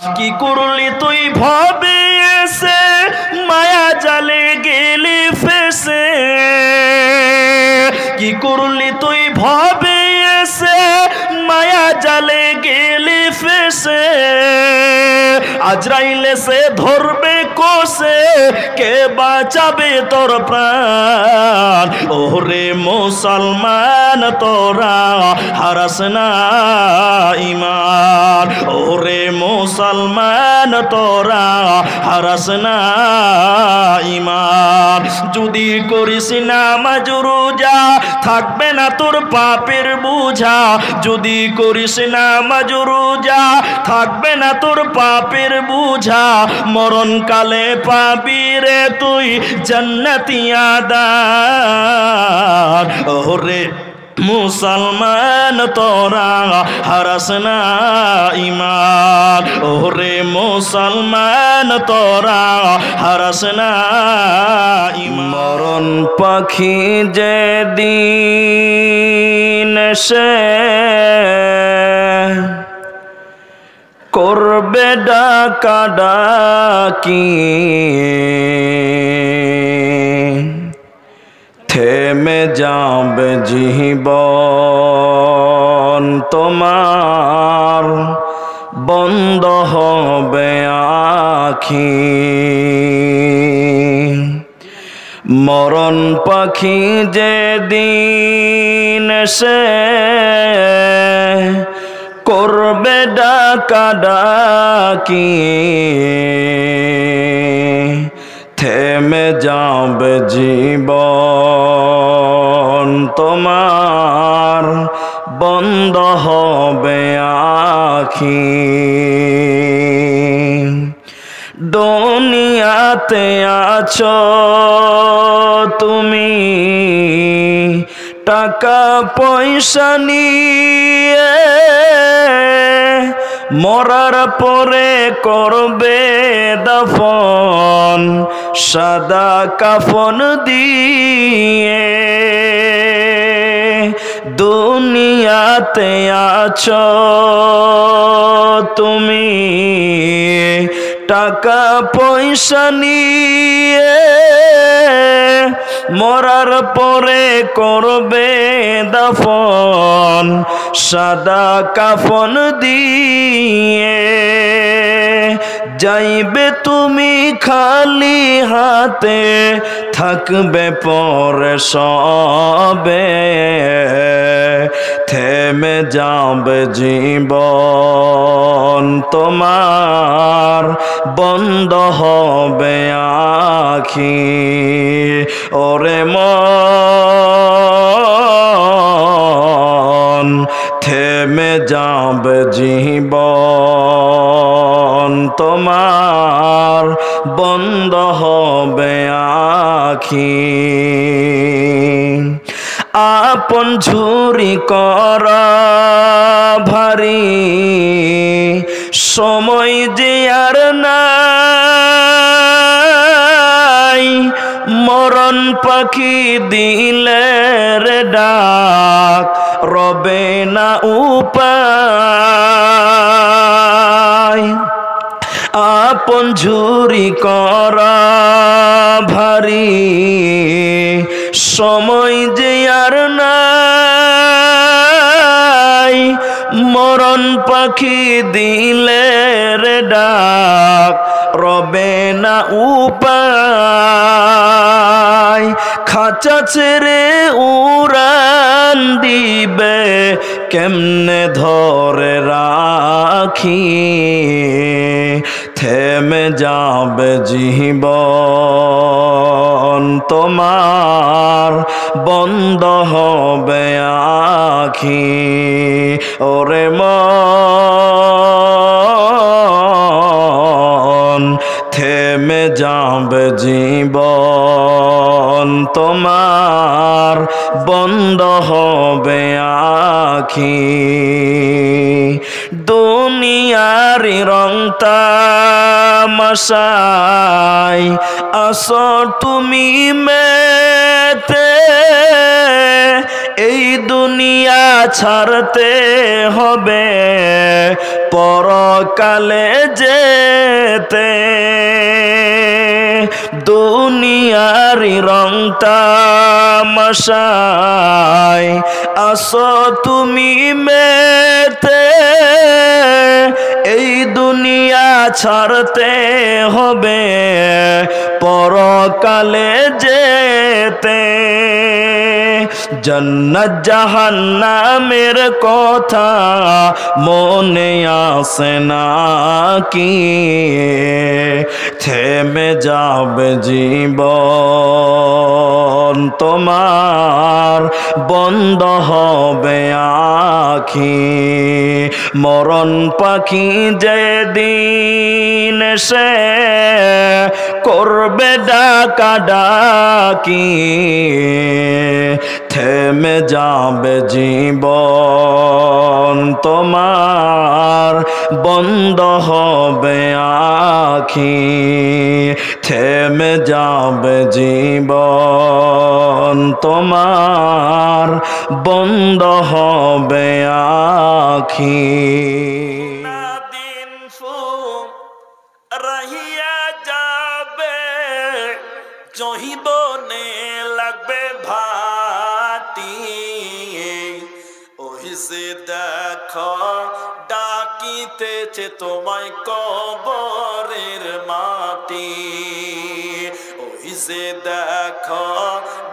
কি করলি তুই ভবে এসে মায়া জালে গেলি ফেসে কি করলি তুই ভবে এসে মায়া জালে গেলি ফেসে আজরাইলে সে ধরবে কোসে কে বাঁচাবে তোর প্রাণ ওরে মুসলমান তোরা হারাস না ঈমান ওরে মুসলমান তোরা হারাস না ঈমান যদি করিস নামাজ রোজা থাকবে না তোর পাপের বোঝা যদি করিস নামাজ রোজা থাকবে না তোর পাপের বোঝা মরণকালে পাবি রে তুই জান্নাতি আদার ওরে মুসলমান তোরা হারাস না ঈমান ওরে মুসলমান তোরা হারাস না ঈমান মরণ পাখি যেদিন সে করবে ডাকাডাকি থেমে যাবে জীবন তোমার বন্ধ হবে আখি মরণ পাখি যেদিন সে করবে ডাকাডাকি থেমে যাবে জীবন তোমার বন্ধ হবে আখি দুনিয়াতে আছো তুমি টাকা পয়সা নিয়ে মরার পরে করবে দাফন সাদা কাফন দিয়ে দুনিয়াতে আছো তুমি টাকা পয়সা নিয়ে মরার পরে করবে দাফন সাদা কাফন দিয়ে যাইবে তুমি খালি হাতে থাকবে পরে সবে থেমে যাবে জীবন তোমার বন্ধ হবে আখি ওরে মন থেমে যাবে জীবন তোমার বন্ধ হবে আখি আপন ঝুরি কর ভারী সময় যে আর নাই মরণ পাখি দিলে রে ডাক রবে না উপায় আপন ঝুরি কর ভারী সময় যে আর নাই মরণ পাখি দিলে রে ডাক রবে না উপায় খাঁচা ছেড়ে উড়ান দিবে কেমনে ধরে রাখি থেমে যাবে জীবন তোমার বন্ধ হবে আখি ওরে মন থেমে যাবে জীবন তোমার বন্ধ হবে আখি দুনিয়ার রং তামাশায় আসো তুমি মেতে, এই দুনিয়া ছাড়তে হবে পরকালে যেতে। দুনিয়ারি রং তামাশায় আসো তুমি মেতে, এই দুনিয়া ছাড়তে হবে পরকালে যেতে। জান্নাত জাহান্নামের কথা মনে আসে না কি, থেমে যাবে জীবন তোমার, বন্ধ হবে আখি। মরণ পাখি যেদিন সে করবে ডাকা ডাকি, থেমে যাবে জীবন তোমার, বন্ধ হবে আখি। থেমে যাবে জীবন তোমার, বন্ধ হবে আখি। দিন রহিয়া যাবে জহিবনে লাগবে ভাতি, ওই যে দেখো ডাকিতেছে তোমায় কবরের মাটি, ওই যে দেখো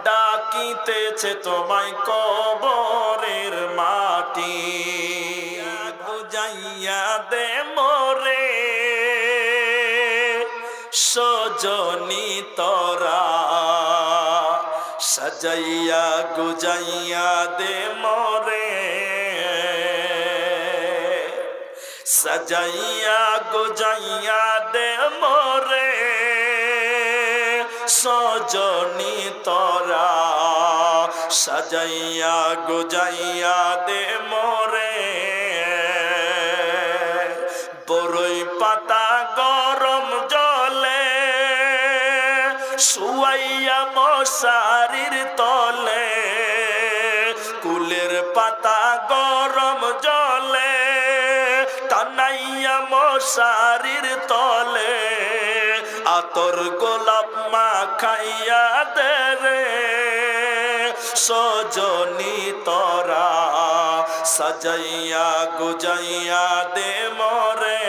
ডাকিতেছে তোমায় কবরের মাটি। বুঝাইয়া দে মোরে সজনী তোরা, সাজাইয়া গুজাইয়া দে মোরে, সাজাইয়া গুজাইয়া দে মোরে সজনী তোরা, সাজাইয়া গুজাইয়া দে মোরে। বরই পাতা গরম জলে শুয়াইয়া মশারির তলে, কুলের পাতা গরম জলে টানাইয়া মশারির তলে, আতর গোলাপ মাখাইয়া দে রে সজনী তোরা, সাজাইয়া গুজাইয়া দে মোরে,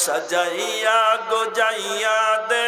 সাজাইয়া গুজাইয়া দে